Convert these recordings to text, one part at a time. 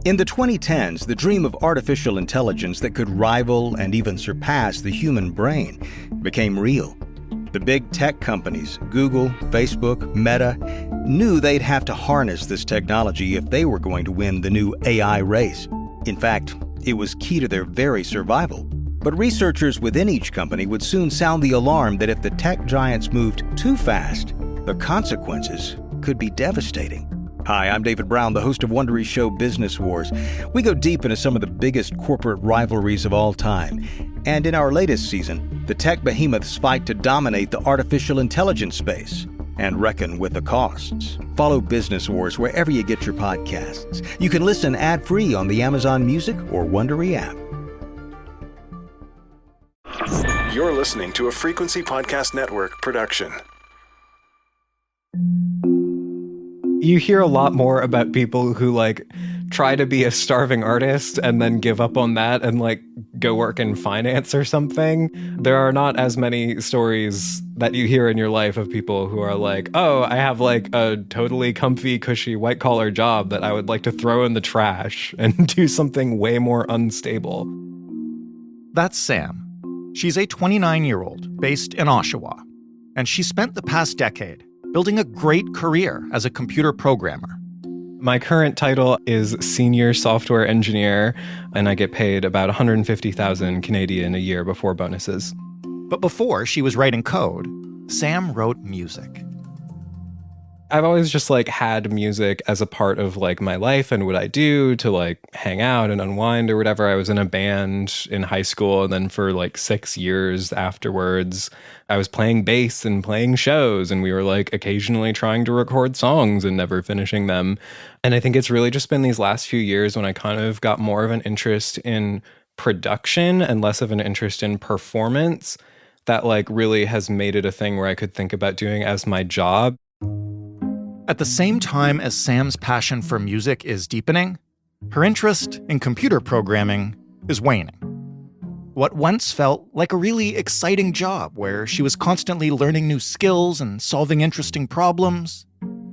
In the 2010s, the dream of artificial intelligence that could rival and even surpass the human brain became real. The big tech companies, Google, Facebook, Meta, knew they'd have to harness this technology if they were going to win the new AI race. In fact, it was key to their very survival. But researchers within each company would soon sound the alarm that if the tech giants moved too fast, the consequences could be devastating. Hi, I'm David Brown, the host of Wondery's show Business Wars. We go deep into some of the biggest corporate rivalries of all time. And in our latest season, the tech behemoths fight to dominate the artificial intelligence space and reckon with the costs. Follow Business Wars wherever you get your podcasts. You can listen ad-free on the Amazon Music or Wondery app. You're listening to a Frequency Podcast Network production. You hear a lot more about people who try to be a starving artist and then give up on that and go work in finance or something. There are not as many stories that you hear in your life of people who are like, oh, I have a totally comfy, cushy, white collar job that I would like to throw in the trash and do something way more unstable. That's Sam. She's a 29-year-old based in Oshawa, and she spent the past decade building a great career as a computer programmer. My current title is Senior Software Engineer, and I get paid about 150,000 Canadian a year before bonuses. But before she was writing code, Sam wrote music. I've always just had music as a part of my life and what I do to hang out and unwind or whatever. I was in a band in high school, and then for 6 years afterwards, I was playing bass and playing shows, and we were occasionally trying to record songs and never finishing them. And I think it's really just been these last few years when I kind of got more of an interest in production and less of an interest in performance that really has made it a thing where I could think about doing as my job. At the same time as Sam's passion for music is deepening, her interest in computer programming is waning. What once felt like a really exciting job where she was constantly learning new skills and solving interesting problems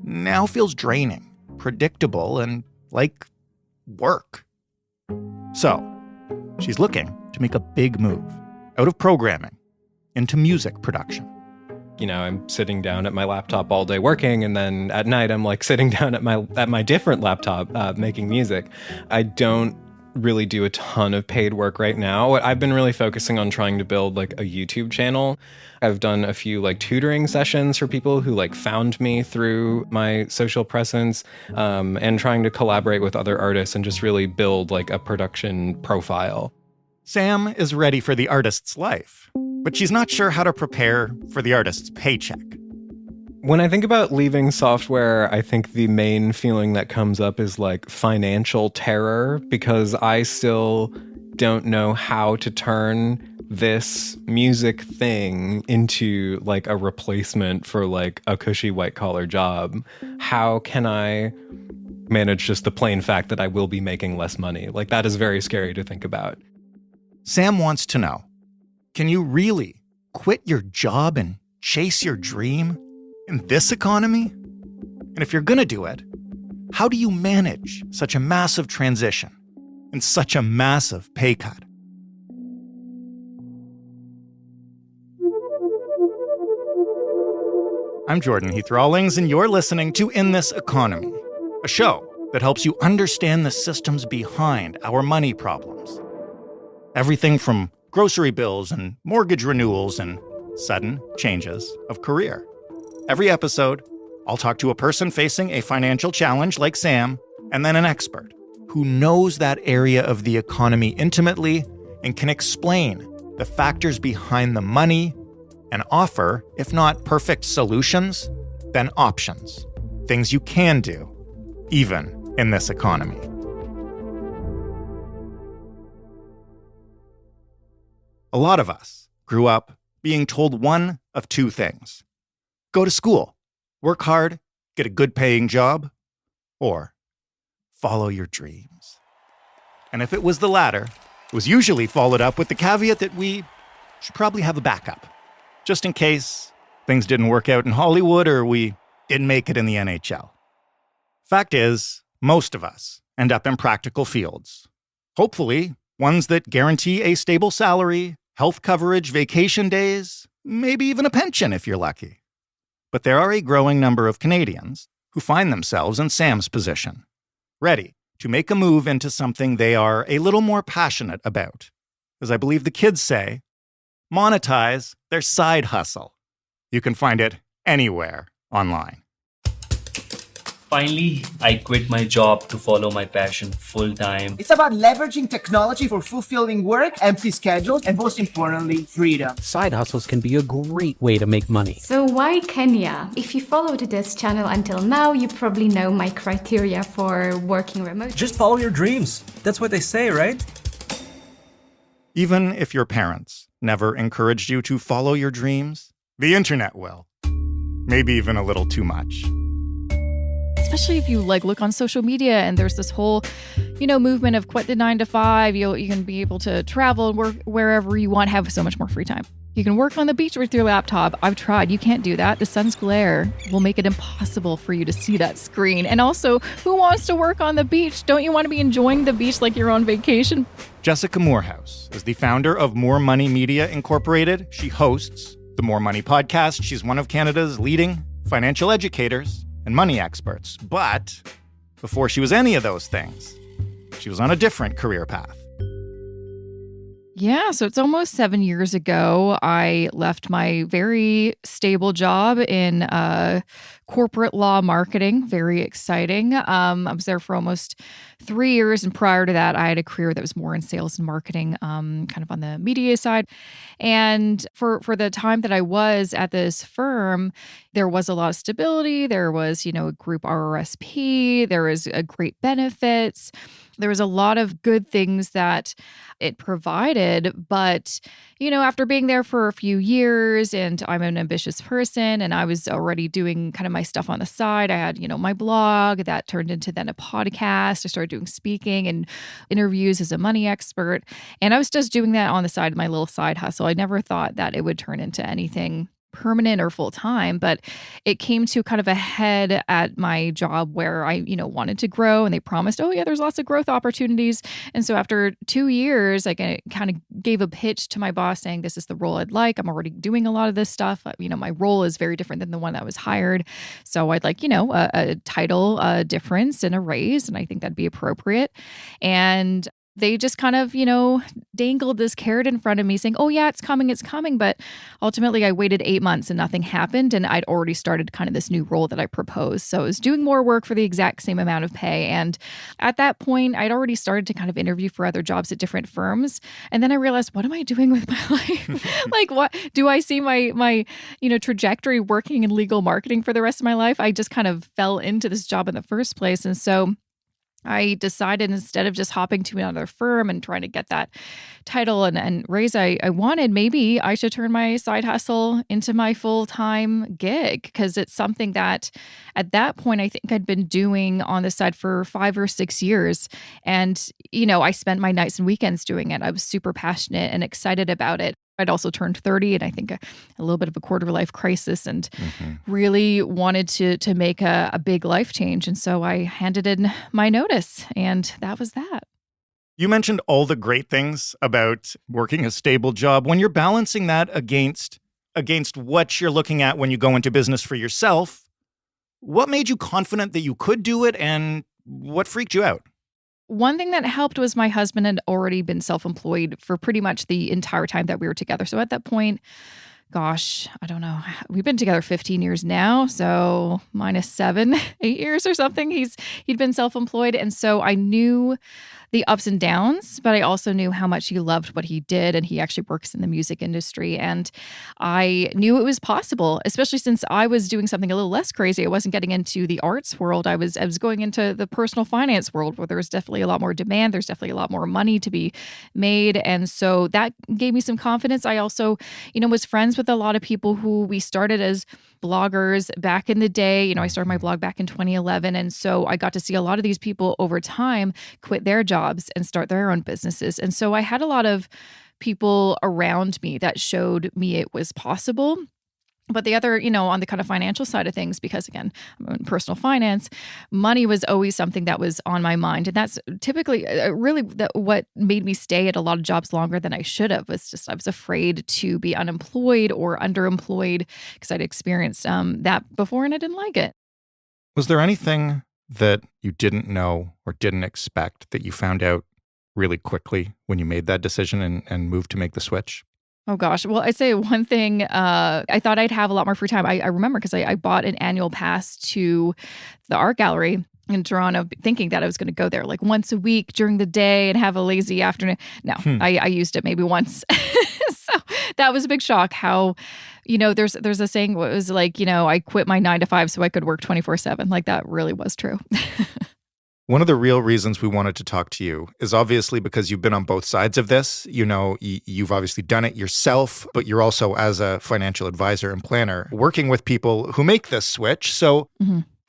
now feels draining, predictable, and like work. So, she's looking to make a big move out of programming into music production. I'm sitting down at my laptop all day working, and then at night I'm sitting down at my different laptop making music. I don't really do a ton of paid work right now. I've been really focusing on trying to build a YouTube channel. I've done a few tutoring sessions for people who found me through my social presence, and trying to collaborate with other artists and just really build a production profile. Sam is ready for the artist's life, but she's not sure how to prepare for the artist's paycheck. When I think about leaving software, I think the main feeling that comes up is financial terror, because I still don't know how to turn this music thing into a replacement for a cushy white collar job. How can I manage just the plain fact that I will be making less money? That is very scary to think about. Sam wants to know, can you really quit your job and chase your dream in this economy? And if you're going to do it, how do you manage such a massive transition and such a massive pay cut? I'm Jordan Heath Rawlings, and you're listening to In This Economy, a show that helps you understand the systems behind our money problems. Everything from grocery bills and mortgage renewals and sudden changes of career. Every episode, I'll talk to a person facing a financial challenge like Sam, and then an expert who knows that area of the economy intimately and can explain the factors behind the money and offer, if not perfect solutions, then options. Things you can do, even in this economy. A lot of us grew up being told one of two things. Go to school, work hard, get a good paying job, or follow your dreams. And if it was the latter, it was usually followed up with the caveat that we should probably have a backup, just in case things didn't work out in Hollywood or we didn't make it in the NHL. Fact is, most of us, end up in practical fields. Hopefully, ones that guarantee a stable salary, health coverage, vacation days, maybe even a pension if you're lucky. But there are a growing number of Canadians who find themselves in Sam's position, ready to make a move into something they are a little more passionate about. As I believe the kids say, monetize their side hustle. You can find it anywhere online. Finally, I quit my job to follow my passion full-time. It's about leveraging technology for fulfilling work, empty schedules, and most importantly, freedom. Side hustles can be a great way to make money. So why Kenya? If you followed this channel until now, you probably know my criteria for working remotely. Just follow your dreams. That's what they say, right? Even if your parents never encouraged you to follow your dreams, the internet will. Maybe even a little too much. Especially if you look on social media and there's this whole, movement of quit the 9 to 5. You can be able to travel and work wherever you want, have so much more free time. You can work on the beach with your laptop. I've tried. You can't do that. The sun's glare will make it impossible for you to see that screen. And also, who wants to work on the beach? Don't you want to be enjoying the beach like you're on vacation? Jessica Moorhouse is the founder of More Money Media Incorporated. She hosts the More Money podcast. She's one of Canada's leading financial educators and money experts. But before she was any of those things, she was on a different career path. Yeah, so it's almost 7 years ago. I left my very stable job in corporate law marketing. Very exciting. I was there for almost 3 years. And prior to that, I had a career that was more in sales and marketing, kind of on the media side. And for the time that I was at this firm, there was a lot of stability. There was, a group RRSP. There was a great benefits. There was a lot of good things that it provided. But, after being there for a few years, and I'm an ambitious person, and I was already doing kind of my stuff on the side. I had, my blog that turned into then a podcast. I started doing speaking and interviews as a money expert. And I was just doing that on the side, my little side hustle. I never thought that it would turn into anything permanent or full time, but it came to kind of a head at my job where I, wanted to grow, and they promised, oh yeah, there's lots of growth opportunities. And so after 2 years, I kind of gave a pitch to my boss saying, this is the role I'd like. I'm already doing a lot of this stuff. My role is very different than the one that was hired. So I'd like, a title difference and a raise. And I think that'd be appropriate. And they just kind of, dangled this carrot in front of me saying, oh yeah, it's coming. But ultimately I waited 8 months and nothing happened. And I'd already started kind of this new role that I proposed. So I was doing more work for the exact same amount of pay. And at that point, I'd already started to kind of interview for other jobs at different firms. And then I realized, what am I doing with my life? What do I see my trajectory working in legal marketing for the rest of my life? I just kind of fell into this job in the first place. And so I decided, instead of just hopping to another firm and trying to get that title and raise I wanted, maybe I should turn my side hustle into my full-time gig, because it's something that at that point I think I'd been doing on the side for 5 or 6 years. And, I spent my nights and weekends doing it. I was super passionate and excited about it. I'd also turned 30, and I think a little bit of a quarter-life crisis, and really wanted to make a big life change. And so I handed in my notice, and that was that. You mentioned all the great things about working a stable job. When you're balancing that against what you're looking at when you go into business for yourself, what made you confident that you could do it, and what freaked you out? One thing that helped was my husband had already been self-employed for pretty much the entire time that we were together. So at that point, gosh, I don't know. We've been together 15 years now. So minus 7, 8 years or something. He'd been self-employed. And so I knew the ups and downs, but I also knew how much he loved what he did. And he actually works in the music industry. And I knew it was possible, especially since I was doing something a little less crazy. I wasn't getting into the arts world. I was going into the personal finance world, where there was definitely a lot more demand. There's definitely a lot more money to be made. And so that gave me some confidence. I also, was friends with a lot of people who we started as bloggers back in the day. I started my blog back in 2011. And so I got to see a lot of these people over time quit their jobs and start their own businesses. And so I had a lot of people around me that showed me it was possible. But the other, on the kind of financial side of things, because again, I'm in personal finance, money was always something that was on my mind. And that's typically really what made me stay at a lot of jobs longer than I should have, was just I was afraid to be unemployed or underemployed because I'd experienced that before and I didn't like it. Was there anything that you didn't know or didn't expect that you found out really quickly when you made that decision and moved to make the switch? Oh gosh. Well, I'd say one thing, I thought I'd have a lot more free time. I remember because I bought an annual pass to the art gallery in Toronto, thinking that I was going to go there like once a week during the day and have a lazy afternoon. No, I used it maybe once. So that was a big shock how, there's a saying, what was like, I quit my 9 to 5 so I could work 24/7. Like that really was true. One of the real reasons we wanted to talk to you is obviously because you've been on both sides of this. You've obviously done it yourself, but you're also, as a financial advisor and planner, working with people who make this switch. So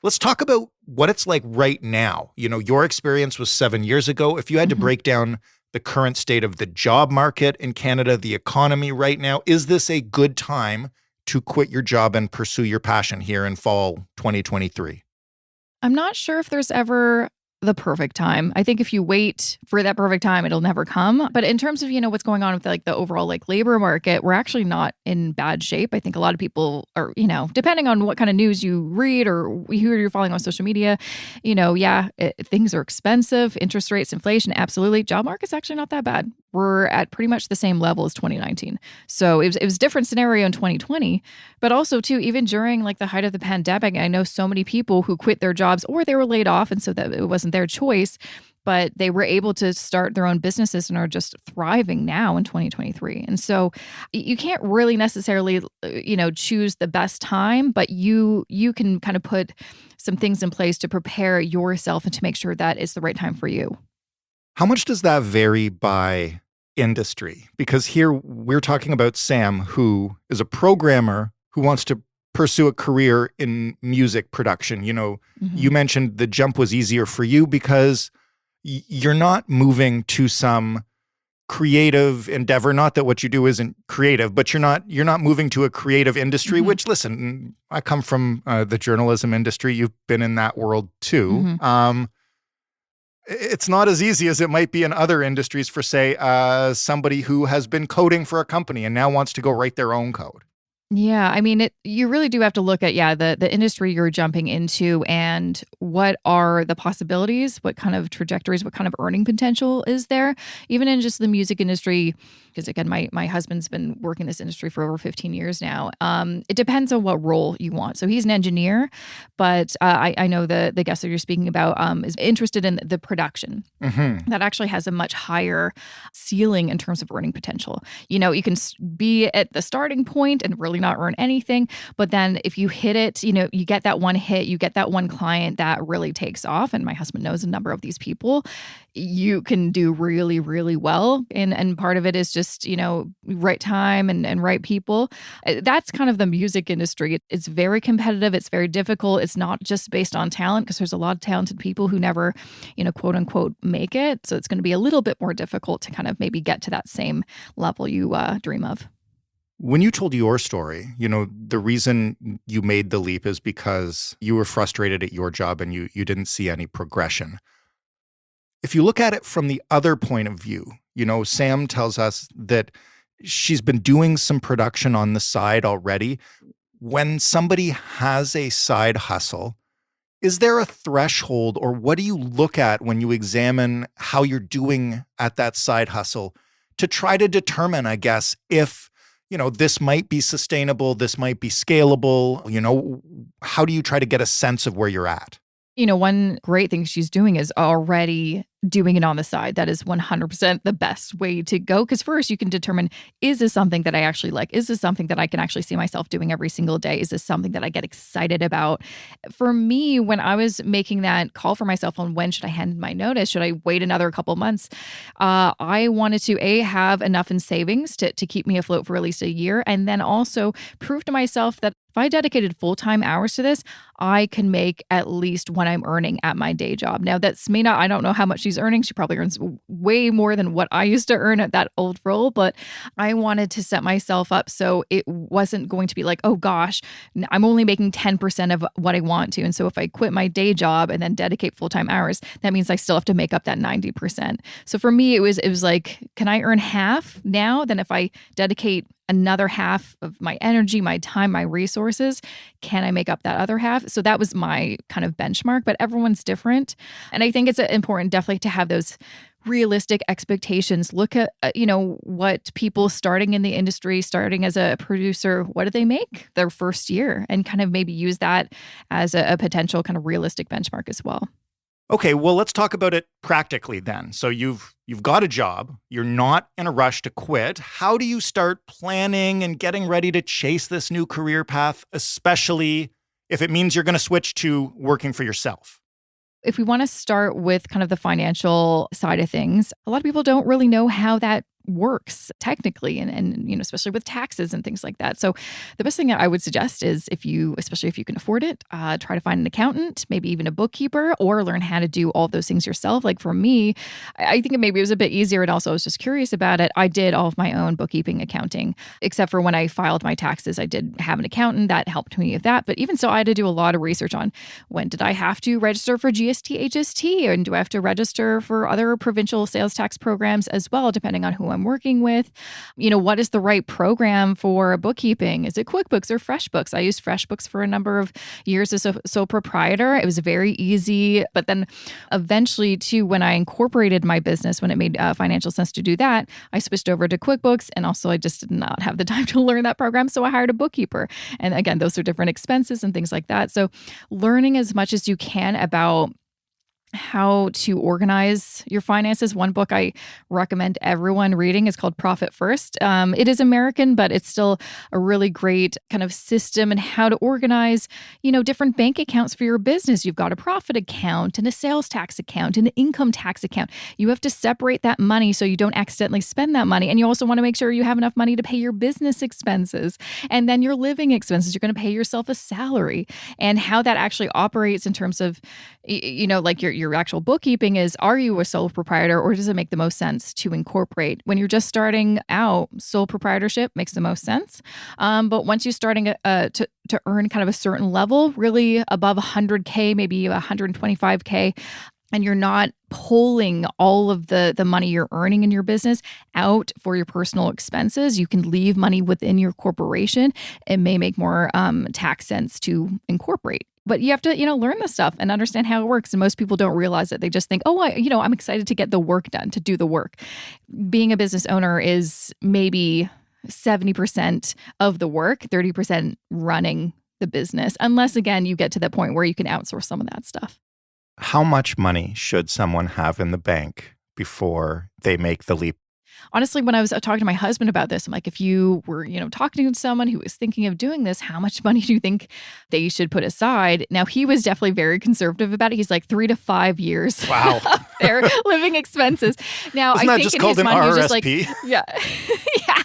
let's talk about what it's like right now. Your experience was 7 years ago. If you had to break down the current state of the job market in Canada, the economy right now, is this a good time to quit your job and pursue your passion here in fall 2023? I'm not sure if there's ever the perfect time. I think if you wait for that perfect time, it'll never come. But in terms of, what's going on with like the overall like labor market, we're actually not in bad shape. I think a lot of people are, depending on what kind of news you read or who you're following on social media, things are expensive, interest rates, inflation, absolutely. Job market's actually not that bad. We're at pretty much the same level as 2019. So it was a different scenario in 2020, but also too, even during like the height of the pandemic, I know so many people who quit their jobs or they were laid off and so that it wasn't their choice, but they were able to start their own businesses and are just thriving now in 2023. And so you can't really necessarily, choose the best time, but you can kind of put some things in place to prepare yourself and to make sure that it's the right time for you. How much does that vary by industry? Because here we're talking about Sam, who is a programmer who wants to pursue a career in music production. You mentioned the jump was easier for you because you're not moving to some creative endeavor. Not that what you do isn't creative, but you're not moving to a creative industry, which, listen, I come from the journalism industry. You've been in that world too. It's not as easy as it might be in other industries for, say, somebody who has been coding for a company and now wants to go write their own code. Yeah, I mean, you really do have to look at, the industry you're jumping into and what are the possibilities, what kind of trajectories, what kind of earning potential is there, even in just the music industry. Because again, my husband's been working in this industry for over 15 years now. It depends on what role you want. So he's an engineer, but I know the guest that you're speaking about is interested in the production. That actually has a much higher ceiling in terms of earning potential. You can be at the starting point and really not earn anything, but then if you hit it, you get that one hit, you get that one client that really takes off. And my husband knows a number of these people. You can do really, really well. And part of it is just, right time and right people. That's kind of the music industry. It's very competitive. It's very difficult. It's not just based on talent because there's a lot of talented people who never, quote unquote, make it. So it's going to be a little bit more difficult to kind of maybe get to that same level you dream of. When you told your story, the reason you made the leap is because you were frustrated at your job and you didn't see any progression. If you look at it from the other point of view, Sam tells us that she's been doing some production on the side already. When somebody has a side hustle, is there a threshold or what do you look at when you examine how you're doing at that side hustle to try to determine, I guess, if this might be sustainable, this might be scalable, how do you try to get a sense of where you're at? One great thing she's doing is already doing it on the side. That is 100% the best way to go. Because first you can determine, is this something that I actually like? Is this something that I can actually see myself doing every single day? Is this something that I get excited about? For me, when I was making that call for myself on when should I hand in my notice, should I wait another couple months? I wanted to have enough in savings to keep me afloat for at least a year. And then also prove to myself that if I dedicated full-time hours to this, I can make at least what I'm earning at my day job. Now, I don't know how much she's she's earning. She probably earns way more than what I used to earn at that old role, but I wanted to set myself up so it wasn't going to be like, oh gosh, I'm only making 10% of what I want to. And so if I quit my day job and then dedicate full-time hours, that means I still have to make up that 90%. So for me, it was like, can I earn half now than if I dedicate another half of my energy, my time, my resources? Can I make up that other half? So that was my kind of benchmark, but everyone's different. And I think it's important definitely to have those realistic expectations. Look at, what people starting in the industry, starting as a producer, what do they make their first year? And kind of maybe use that as a potential kind of realistic benchmark as well. Okay, well, let's talk about it practically then. So you've got a job. You're not in a rush to quit. How do you start planning and getting ready to chase this new career path, especially if it means you're going to switch to working for yourself? If we want to start with kind of the financial side of things, a lot of people don't really know how that works technically and especially with taxes and things like that. So the best thing I would suggest is especially if you can afford it, try to find an accountant, maybe even a bookkeeper, or learn how to do all those things yourself. Like for me, I think maybe it was a bit easier, and also I was just curious about it. I did all of my own bookkeeping, accounting, except for when I filed my taxes. I did have an accountant that helped me with that. But even so, I had to do a lot of research on when did I have to register for GST, HST, and do I have to register for other provincial sales tax programs as well, depending on who I'm working with. What is the right program for bookkeeping? Is it QuickBooks or FreshBooks? I used FreshBooks for a number of years as a sole proprietor. It was very easy. But then eventually, too, when I incorporated my business, when it made financial sense to do that, I switched over to QuickBooks. And also, I just did not have the time to learn that program. So I hired a bookkeeper. And again, those are different expenses and things like that. So learning as much as you can about how to organize your finances. One book I recommend everyone reading is called Profit First. It is American, but it's still a really great kind of system and how to organize, different bank accounts for your business. You've got a profit account and a sales tax account and an income tax account. You have to separate that money so you don't accidentally spend that money. And you also want to make sure you have enough money to pay your business expenses and then your living expenses. You're going to pay yourself a salary, and how that actually operates in terms of, like your actual bookkeeping is, are you a sole proprietor, or does it make the most sense to incorporate? When you're just starting out, sole proprietorship makes the most sense. But once you're starting to earn kind of a certain level, really above 100K, maybe 125K, and you're not pulling all of the money you're earning in your business out for your personal expenses, you can leave money within your corporation. It may make more tax sense to incorporate. But you have to, learn this stuff and understand how it works. And most people don't realize it. They just think, I'm excited to get the work done, to do the work. Being a business owner is maybe 70% of the work, 30% running the business, unless, again, you get to that point where you can outsource some of that stuff. How much money should someone have in the bank before they make the leap? Honestly, when I was talking to my husband about this, I'm like, if you were, talking to someone who was thinking of doing this, how much money do you think they should put aside? Now, he was definitely very conservative about it. He's like 3 to 5 years. Wow. Of their living expenses. Now, Isn't I that think just in called his an mind, he was RRSP? just like, yeah.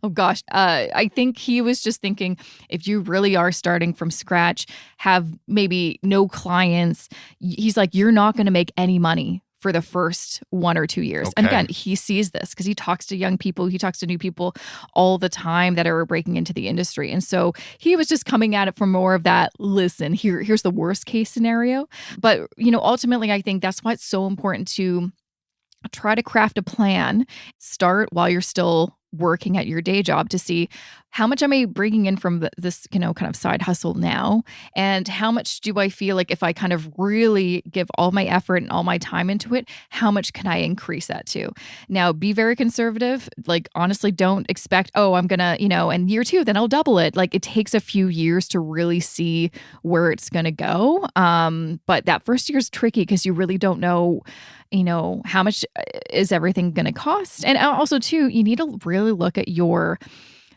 Oh, gosh. I think he was just thinking, if you really are starting from scratch, have maybe no clients, he's like, you're not going to make any money for the first 1 or 2 years. Okay. And again, he sees this because he talks to young people, he talks to new people all the time that are breaking into the industry. And so he was just coming at it from more of that, listen, here's the worst case scenario. But, ultimately, I think that's why it's so important to try to craft a plan, start while you're still working at your day job to see how much am I bringing in from this, kind of side hustle now? And how much do I feel like if I kind of really give all my effort and all my time into it, how much can I increase that to? Now, be very conservative. Like, honestly, don't expect, I'm going to, in year 2, then I'll double it. Like, it takes a few years to really see where it's going to go. But that first year is tricky because you really don't know, how much is everything going to cost? And also, too, you need to really look at your,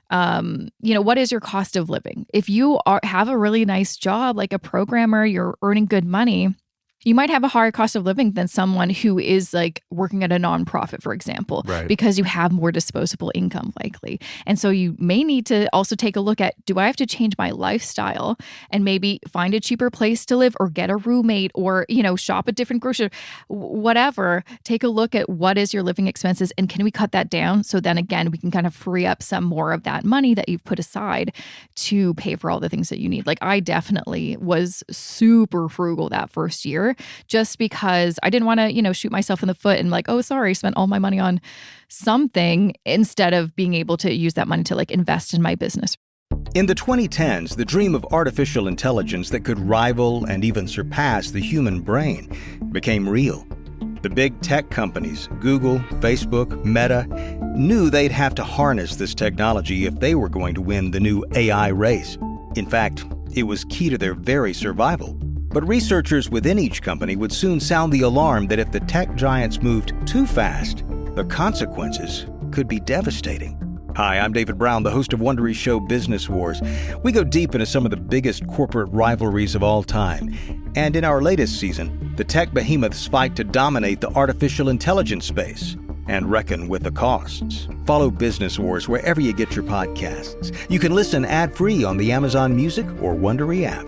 what is your cost of living? If you have a really nice job, like a programmer, you're earning good money, You might have a higher cost of living than someone who is like working at a nonprofit, for example, Right. because you have more disposable income likely. And so you may need to also take a look at, do I have to change my lifestyle and maybe find a cheaper place to live or get a roommate or, shop at different grocery, whatever. Take a look at what is your living expenses and can we cut that down? So then again, we can kind of free up some more of that money that you've put aside to pay for all the things that you need. Like I definitely was super frugal that first year, just because I didn't want to, shoot myself in the foot and like, oh, sorry, spent all my money on something instead of being able to use that money to like invest in my business. In the 2010s, the dream of artificial intelligence that could rival and even surpass the human brain became real. The big tech companies, Google, Facebook, Meta, knew they'd have to harness this technology if they were going to win the new AI race. In fact, it was key to their very survival. But researchers within each company would soon sound the alarm that if the tech giants moved too fast, the consequences could be devastating. Hi, I'm David Brown, the host of Wondery's show Business Wars. We go deep into some of the biggest corporate rivalries of all time. And in our latest season, the tech behemoths fight to dominate the artificial intelligence space and reckon with the costs. Follow Business Wars wherever you get your podcasts. You can listen ad-free on the Amazon Music or Wondery app.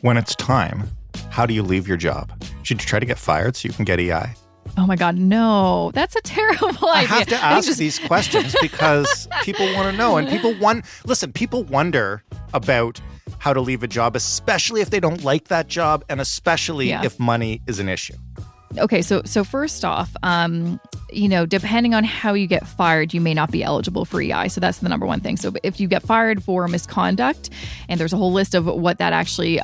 When it's time, how do you leave your job? Should you try to get fired so you can get EI? Oh my God, no. That's a terrible idea. I have to ask these questions because people want to know. And people wonder about how to leave a job, especially if they don't like that job and especially if money is an issue. Okay, so first off, depending on how you get fired, you may not be eligible for EI. So that's the number one thing. So if you get fired for misconduct, and there's a whole list of what that actually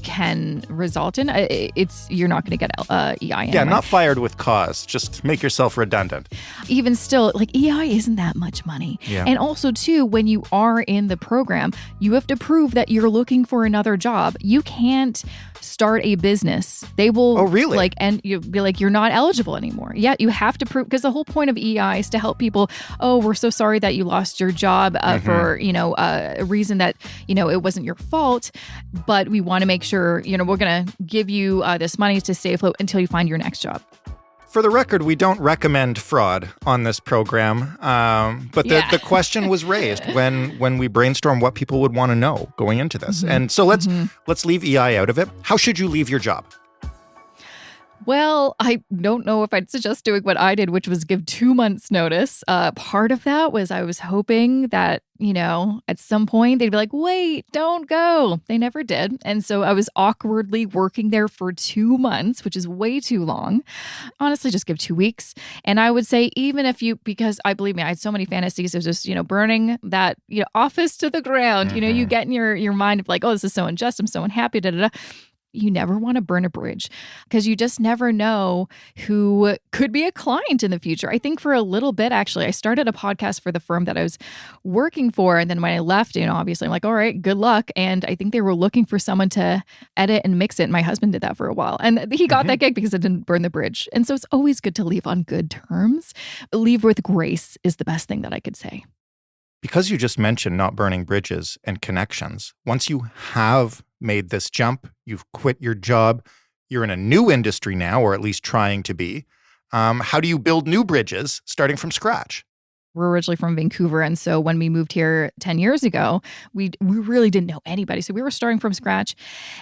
can result in, you're not going to get EI anyway. Yeah, not fired with cause. Just make yourself redundant. Even still, like EI isn't that much money. Yeah. And also, too, when you are in the program, you have to prove that you're looking for another job. You can't start a business. They will and you'll be like, you're not eligible anymore. Yeah, you have to prove, because the whole point of EI is to help people. Oh, we're so sorry that you lost your job for a reason that it wasn't your fault, but we want to make sure we're going to give you this money to stay afloat until you find your next job. For the record, we don't recommend fraud on this program, but the question was raised when we brainstormed what people would want to know going into this. Mm-hmm. And so let's leave EI out of it. How should you leave your job? Well, I don't know if I'd suggest doing what I did, which was give 2 months notice. Part of that was I was hoping that, at some point they'd be like, wait, don't go. They never did. And so I was awkwardly working there for 2 months, which is way too long. Honestly, just give 2 weeks. And I would say, even if because I believe me, I had so many fantasies of just, burning that, office to the ground. Mm-hmm. You get in your mind of like, oh, this is so unjust. I'm so unhappy. Da, da, da. You never want to burn a bridge because you just never know who could be a client in the future. I think for a little bit, actually, I started a podcast for the firm that I was working for. And then when I left, obviously I'm like, all right, good luck. And I think they were looking for someone to edit and mix it. My husband did that for a while. And he got that gig because it didn't burn the bridge. And so it's always good to leave on good terms. Leave with grace is the best thing that I could say. Because you just mentioned not burning bridges and connections, once you have made this jump, you've quit your job, you're in a new industry now, or at least trying to be. How do you build new bridges starting from scratch? We're originally from Vancouver. And so when we moved here 10 years ago, we really didn't know anybody. So we were starting from scratch.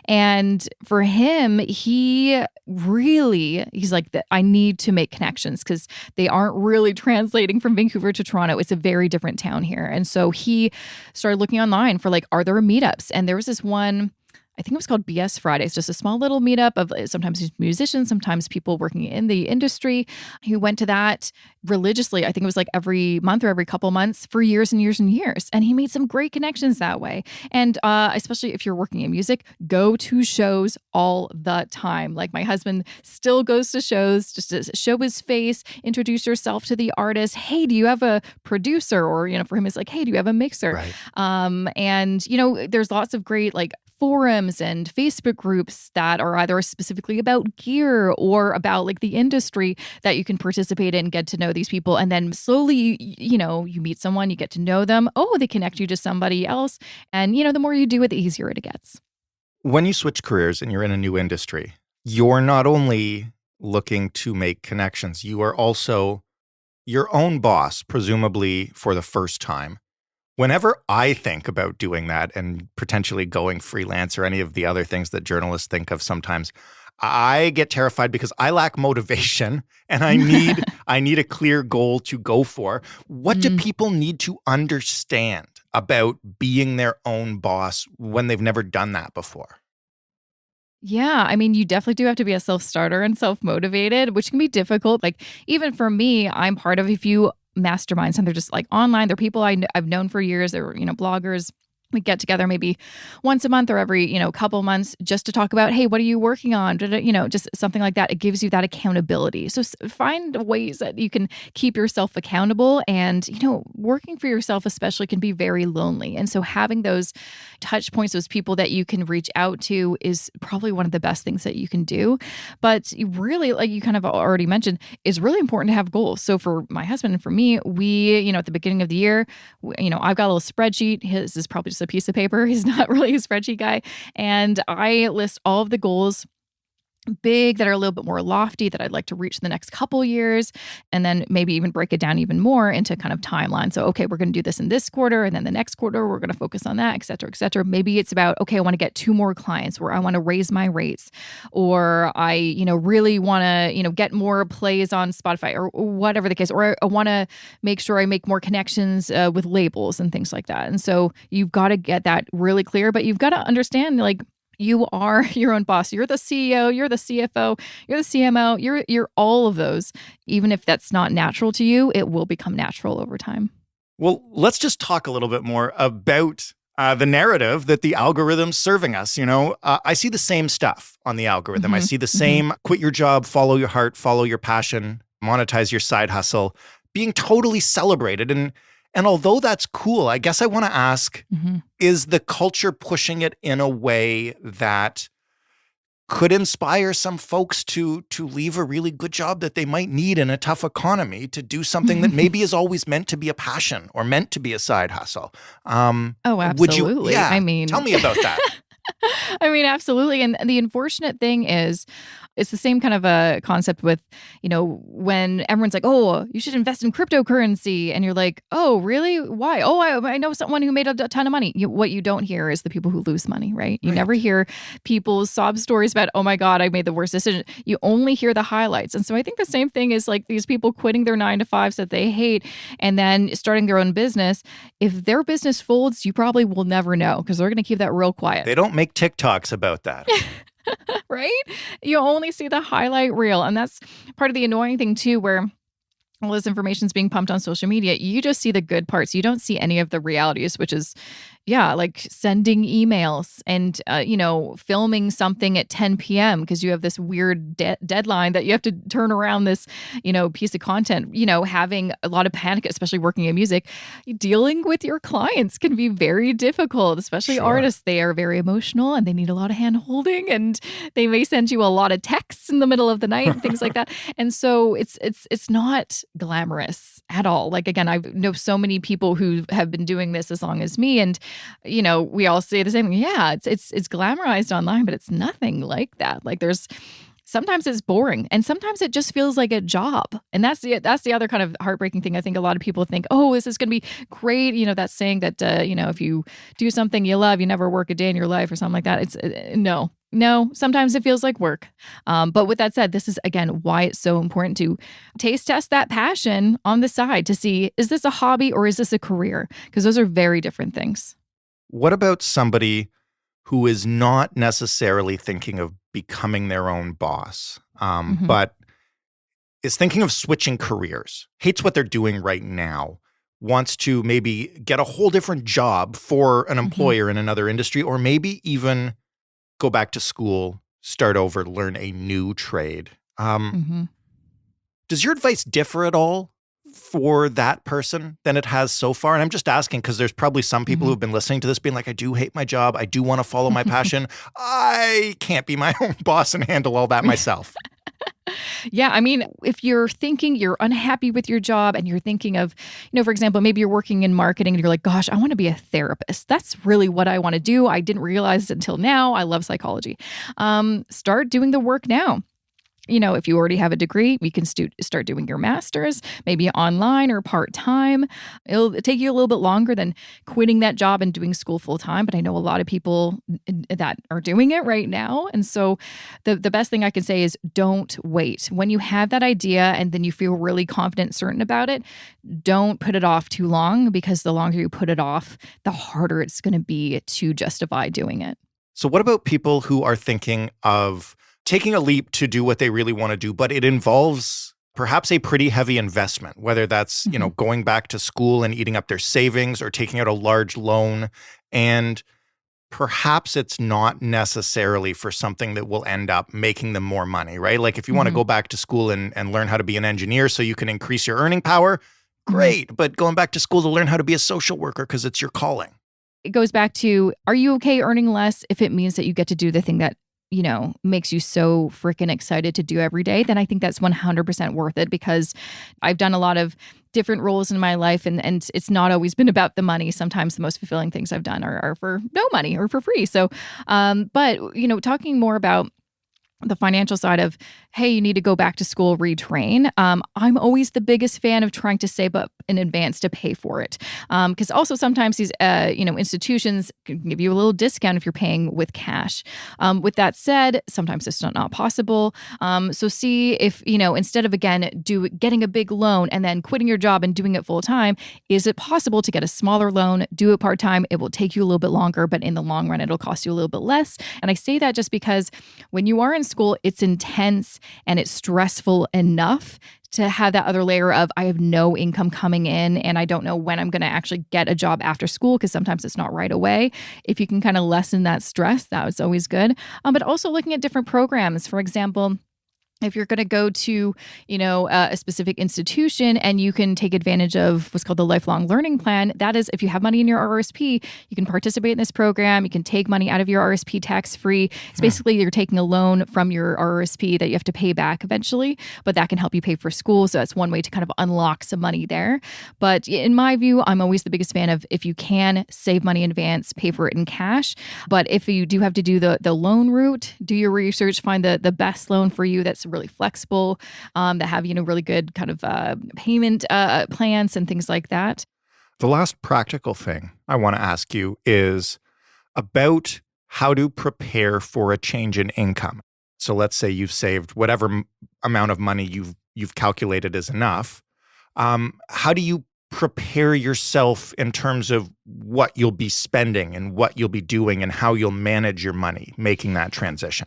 And for him, he's like, I need to make connections because they aren't really translating from Vancouver to Toronto. It's a very different town here. And so he started looking online for are there meetups? And there was this one, I think it was called BS Fridays, just a small little meetup of sometimes musicians, sometimes people working in the industry who went to that religiously. I think it was every month or every couple months for years and years and years. And he made some great connections that way. And especially if you're working in music, go to shows all the time. Like my husband still goes to shows just to show his face, introduce yourself to the artist. Hey, do you have a producer? Or, for him, it's like, hey, do you have a mixer? Right. And, there's lots of great forums and Facebook groups that are either specifically about gear or about like the industry that you can participate in, get to know these people. And then slowly, you meet someone, you get to know them. Oh, they connect you to somebody else. And, the more you do it, the easier it gets. When you switch careers and you're in a new industry, you're not only looking to make connections, you are also your own boss, presumably for the first time. Whenever I think about doing that and potentially going freelance or any of the other things that journalists think of sometimes, I get terrified because I lack motivation and I need a clear goal to go for. What do people need to understand about being their own boss when they've never done that before? Yeah, I mean, you definitely do have to be a self-starter and self-motivated, which can be difficult. Like, even for me, I'm part of a few masterminds, and they're just like online. They're people I've known for years. They're, bloggers. We get together maybe once a month or every, couple months just to talk about, hey, what are you working on? Just something like that. It gives you that accountability. So find ways that you can keep yourself accountable. And, working for yourself especially can be very lonely. And so having those touch points, those people that you can reach out to is probably one of the best things that you can do. But you really, like you kind of already mentioned, is really important to have goals. So for my husband and for me, we, at the beginning of the year, I've got a little spreadsheet. His is probably just a piece of paper. He's not really a spreadsheet guy. And I list all of the goals big that are a little bit more lofty that I'd like to reach in the next couple years, and then maybe even break it down even more into kind of timeline. So, okay, we're going to do this in this quarter, and then the next quarter, we're going to focus on that, et cetera, et cetera. Maybe it's about, okay, I want to get 2 more clients, or I want to raise my rates, or I, really want to, get more plays on Spotify, or whatever the case, or I want to make sure I make more connections with labels and things like that. And so you've got to get that really clear, but you've got to understand, like, you are your own boss. You're the CEO, you're the CFO, you're the CMO, you're all of those. Even if that's not natural to you, it will become natural over time. Well, let's just talk a little bit more about the narrative that the algorithm's serving us. I see the same stuff on the algorithm. I see the same quit your job, follow your heart, follow your passion, monetize your side hustle, being totally celebrated. And although that's cool, I guess I want to ask, is the culture pushing it in a way that could inspire some folks to leave a really good job that they might need in a tough economy to do something that maybe is always meant to be a passion or meant to be a side hustle? Oh, absolutely. I mean, tell me about that. I mean, absolutely. And the unfortunate thing is, it's the same kind of a concept with, when everyone's like, oh, you should invest in cryptocurrency. And you're like, oh, really? Why? Oh, I know someone who made a ton of money. What you don't hear is the people who lose money, right? You never hear people's sob stories about, oh my God, I made the worst decision. You only hear the highlights. And so I think the same thing is like these people quitting their 9-to-5s that they hate and then starting their own business. If their business folds, you probably will never know because they're going to keep that real quiet. They don't make TikToks about that. Right? You only see the highlight reel. And that's part of the annoying thing too, where all this information is being pumped on social media. You just see the good parts. You don't see any of the realities, which is, like sending emails and, filming something at 10 p.m. because you have this weird deadline that you have to turn around this, piece of content, having a lot of panic, especially working in music. Dealing with your clients can be very difficult, especially artists. They are very emotional and they need a lot of hand holding and they may send you a lot of texts in the middle of the night and things like that. And so it's not glamorous at all. Like, again, I know so many people who have been doing this as long as me, and we all say the same thing. Yeah, it's glamorized online, but it's nothing like that. Like, sometimes it's boring, and sometimes it just feels like a job. And that's the other kind of heartbreaking thing. I think a lot of people think, oh, this is going to be great. That saying that if you do something you love, you never work a day in your life or something like that. It's no, sometimes it feels like work. But with that said, this is, again, why it's so important to taste test that passion on the side to see, is this a hobby or is this a career? Because those are very different things. What about somebody who is not necessarily thinking of becoming their own boss, but is thinking of switching careers, hates what they're doing right now, wants to maybe get a whole different job for an employer in another industry, or maybe even go back to school, start over, learn a new trade. Does your advice differ at all for that person than it has so far? And I'm just asking because there's probably some people who've been listening to this being like, I do hate my job. I do want to follow my passion. I can't be my own boss and handle all that myself. Yeah, I mean, if you're thinking you're unhappy with your job and you're thinking of, for example, maybe you're working in marketing and you're like, gosh, I want to be a therapist. That's really what I want to do. I didn't realize it until now. I love psychology. Start doing the work now. If you already have a degree, you can start doing your master's, maybe online or part-time. It'll take you a little bit longer than quitting that job and doing school full-time, but I know a lot of people that are doing it right now. And so the best thing I can say is don't wait. When you have that idea and then you feel really confident and certain about it, don't put it off too long, because the longer you put it off, the harder it's going to be to justify doing it. So what about people who are thinking of taking a leap to do what they really want to do, but it involves perhaps a pretty heavy investment, whether that's, going back to school and eating up their savings or taking out a large loan. And perhaps it's not necessarily for something that will end up making them more money, right? Like if you want to go back to school and learn how to be an engineer so you can increase your earning power, great. But going back to school to learn how to be a social worker because it's your calling. It goes back to, are you okay earning less if it means that you get to do the thing that makes you so freaking excited to do every day? Then I think that's 100% worth it, because I've done a lot of different roles in my life and it's not always been about the money. Sometimes the most fulfilling things I've done are for no money or for free. So, but talking more about the financial side of, hey, you need to go back to school, retrain. I'm always the biggest fan of trying to save up in advance to pay for it. Because also sometimes these, institutions can give you a little discount if you're paying with cash. With that said, sometimes it's not possible. So see if, instead of, again, getting a big loan and then quitting your job and doing it full time, is it possible to get a smaller loan, do it part time? It will take you a little bit longer, but in the long run, it'll cost you a little bit less. And I say that just because when you are in school, it's intense and it's stressful enough to have that other layer of, I have no income coming in and I don't know when I'm going to actually get a job after school, because sometimes it's not right away. If you can kind of lessen that stress, that was always good. But also looking at different programs. For example, if you're going to go to, a specific institution and you can take advantage of what's called the lifelong learning plan, that is, if you have money in your RSP, you can participate in this program. You can take money out of your RSP tax-free. It's basically you're taking a loan from your RSP that you have to pay back eventually, but that can help you pay for school. So that's one way to kind of unlock some money there. But in my view, I'm always the biggest fan of, if you can save money in advance, pay for it in cash. But if you do have to do the loan route, do your research, find the best loan for you that's really flexible, that have, really good kind of payment plans and things like that. The last practical thing I want to ask you is about how to prepare for a change in income. So let's say you've saved whatever amount of money you've calculated is enough. How do you prepare yourself in terms of what you'll be spending and what you'll be doing and how you'll manage your money making that transition?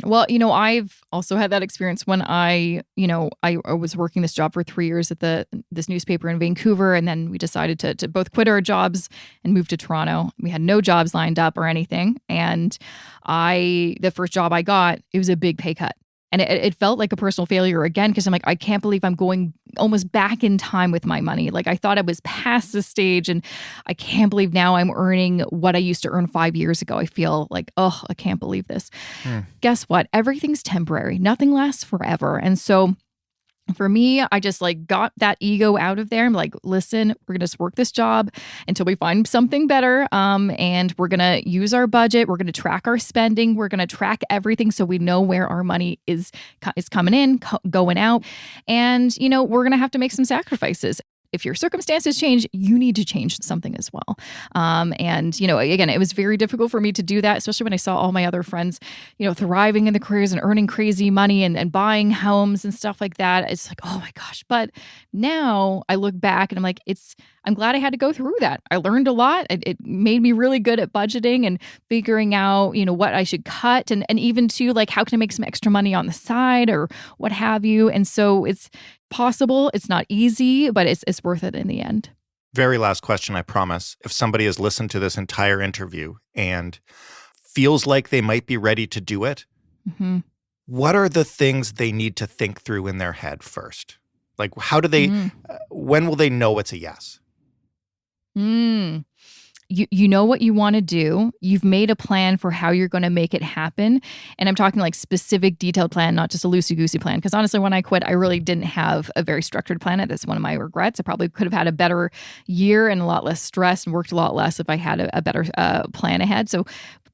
Well, I've also had that experience when I was working this job for 3 years at this newspaper in Vancouver, and then we decided to both quit our jobs and move to Toronto. We had no jobs lined up or anything, and the first job I got, it was a big pay cut. And it felt like a personal failure again, because I'm like, I can't believe I'm going almost back in time with my money. Like I thought I was past this stage, and I can't believe now I'm earning what I used to earn 5 years ago. I feel like, oh, I can't believe this. Guess what? Everything's temporary. Nothing lasts forever. And so for me, I just got that ego out of there. I'm like, listen, we're going to just work this job until we find something better. And we're going to use our budget. We're going to track our spending. We're going to track everything so we know where our money is coming in, going out. And, we're going to have to make some sacrifices. If your circumstances change, you need to change something as well. And, again, it was very difficult for me to do that, especially when I saw all my other friends, thriving in the careers and earning crazy money and buying homes and stuff like that. It's like, oh my gosh. But now I look back and I'm like, I'm glad I had to go through that. I learned a lot. It made me really good at budgeting and figuring out, what I should cut and even to how can I make some extra money on the side or what have you. And so it's possible. It's not easy, but it's worth it in the end. Very last question, I promise. If somebody has listened to this entire interview and feels like they might be ready to do it, what are the things they need to think through in their head first? Like, how do they, when will they know it's a yes? You know what you want to do. You've made a plan for how you're going to make it happen. And I'm talking like specific detailed plan, not just a loosey-goosey plan. Because honestly, when I quit, I really didn't have a very structured plan. That's one of my regrets. I probably could have had a better year and a lot less stress and worked a lot less if I had a better plan ahead. So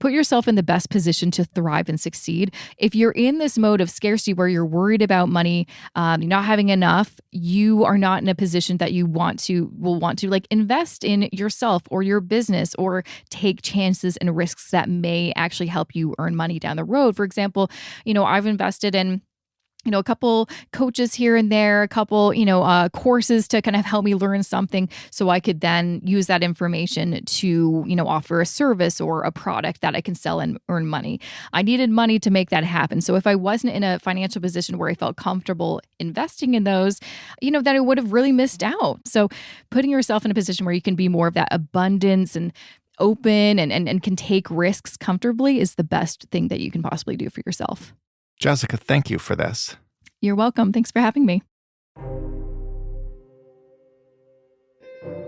put yourself in the best position to thrive and succeed. If you're in this mode of scarcity where you're worried about money, you're not having enough, you are not in a position that you will want to like invest in yourself or your business or take chances and risks that may actually help you earn money down the road. For example, I've invested in a couple coaches here and there, a couple, courses to kind of help me learn something so I could then use that information to, offer a service or a product that I can sell and earn money. I needed money to make that happen. So if I wasn't in a financial position where I felt comfortable investing in those, then I would have really missed out. So putting yourself in a position where you can be more of that abundance and open and can take risks comfortably is the best thing that you can possibly do for yourself. Jessica, thank you for this. You're welcome. Thanks for having me.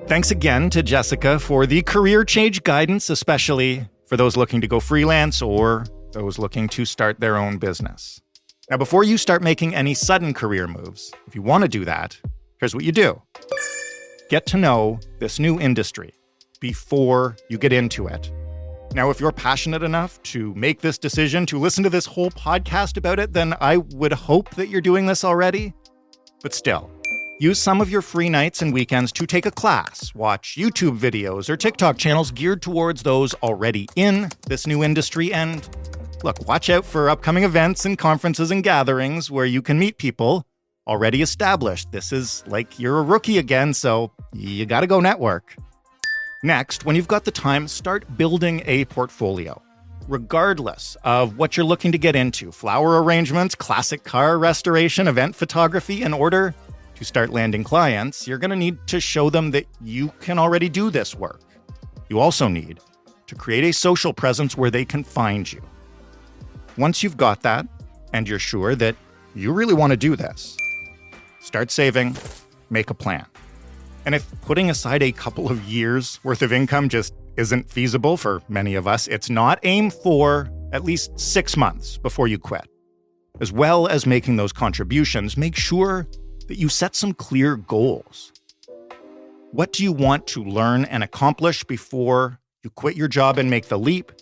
Thanks again to Jessica for the career change guidance, especially for those looking to go freelance or those looking to start their own business. Now, before you start making any sudden career moves, if you want to do that, here's what you do. Get to know this new industry before you get into it. Now, if you're passionate enough to make this decision, to listen to this whole podcast about it, then I would hope that you're doing this already. But still, use some of your free nights and weekends to take a class, watch YouTube videos or TikTok channels geared towards those already in this new industry, and look, watch out for upcoming events and conferences and gatherings where you can meet people already established. This is like you're a rookie again, so you gotta go network. Next, when you've got the time, start building a portfolio. Regardless of what you're looking to get into, flower arrangements, classic car restoration, event photography, in order to start landing clients, you're going to need to show them that you can already do this work. You also need to create a social presence where they can find you. Once you've got that, and you're sure that you really want to do this, start saving, make a plan. And if putting aside a couple of years worth of income just isn't feasible for many of us, it's not. Aim for at least 6 months before you quit. As well as making those contributions, make sure that you set some clear goals. What do you want to learn and accomplish before you quit your job and make the leap?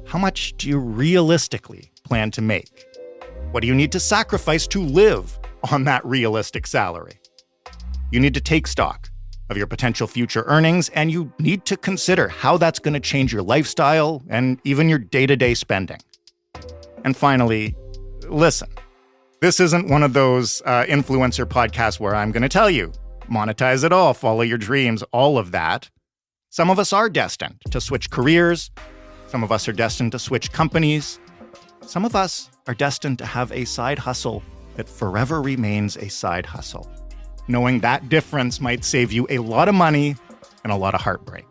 How much do you realistically plan to make? What do you need to sacrifice to live on that realistic salary? You need to take stock of your potential future earnings, and you need to consider how that's going to change your lifestyle and even your day-to-day spending. And finally, listen. This isn't one of those influencer podcasts where I'm going to tell you, monetize it all, follow your dreams, all of that. Some of us are destined to switch careers. Some of us are destined to switch companies. Some of us are destined to have a side hustle that forever remains a side hustle. Knowing that difference might save you a lot of money and a lot of heartbreak.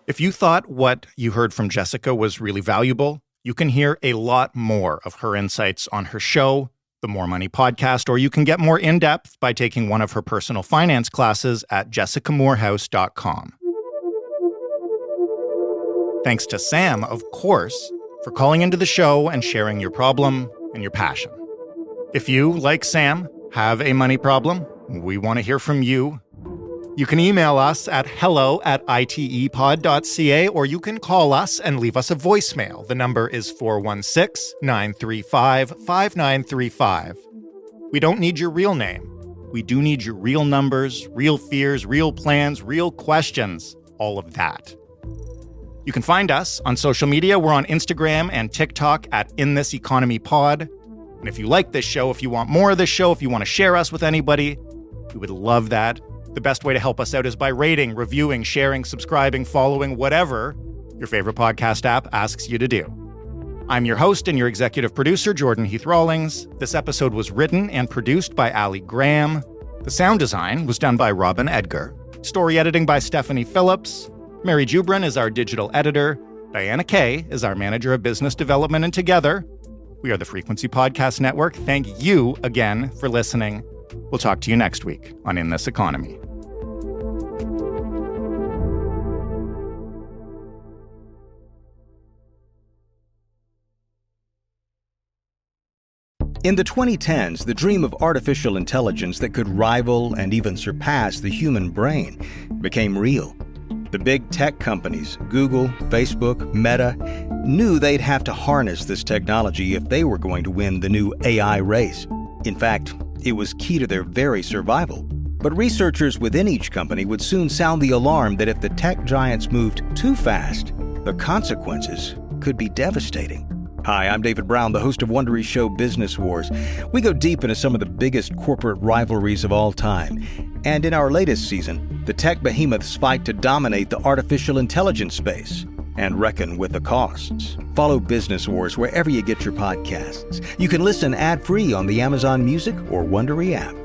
If you thought what you heard from Jessica was really valuable, you can hear a lot more of her insights on her show, the More Money Podcast, or you can get more in-depth by taking one of her personal finance classes at jessicamoorhouse.com. Thanks to Sam, of course, for calling into the show and sharing your problem and your passion. If you, like Sam, have a money problem, we want to hear from you. You can email us at hello@itepod.ca, or you can call us and leave us a voicemail. The number is 416-935-5935. We don't need your real name. We do need your real numbers, real fears, real plans, real questions, all of that. You can find us on social media. We're on Instagram and TikTok at InThisEconomyPod. And if you like this show, if you want more of this show, if you want to share us with anybody, we would love that. The best way to help us out is by rating, reviewing, sharing, subscribing, following, whatever your favorite podcast app asks you to do. I'm your host and your executive producer, Jordan Heath Rawlings. This episode was written and produced by Ali Graham. The sound design was done by Robin Edgar. Story editing by Stephanie Phillips. Mary Jubrin is our digital editor. Diana Kay is our manager of business development. And together, We are the Frequency Podcast Network. Thank you again for listening. We'll talk to you next week on In This Economy. In the 2010s, the dream of artificial intelligence that could rival and even surpass the human brain became real. The big tech companies, Google, Facebook, Meta, knew they'd have to harness this technology if they were going to win the new AI race. In fact, it was key to their very survival. But researchers within each company would soon sound the alarm that if the tech giants moved too fast, the consequences could be devastating. Hi, I'm David Brown, the host of Wondery's show Business Wars. We go deep into some of the biggest corporate rivalries of all time. And in our latest season, the tech behemoths fight to dominate the artificial intelligence space and reckon with the costs. Follow Business Wars wherever you get your podcasts. You can listen ad-free on the Amazon Music or Wondery app.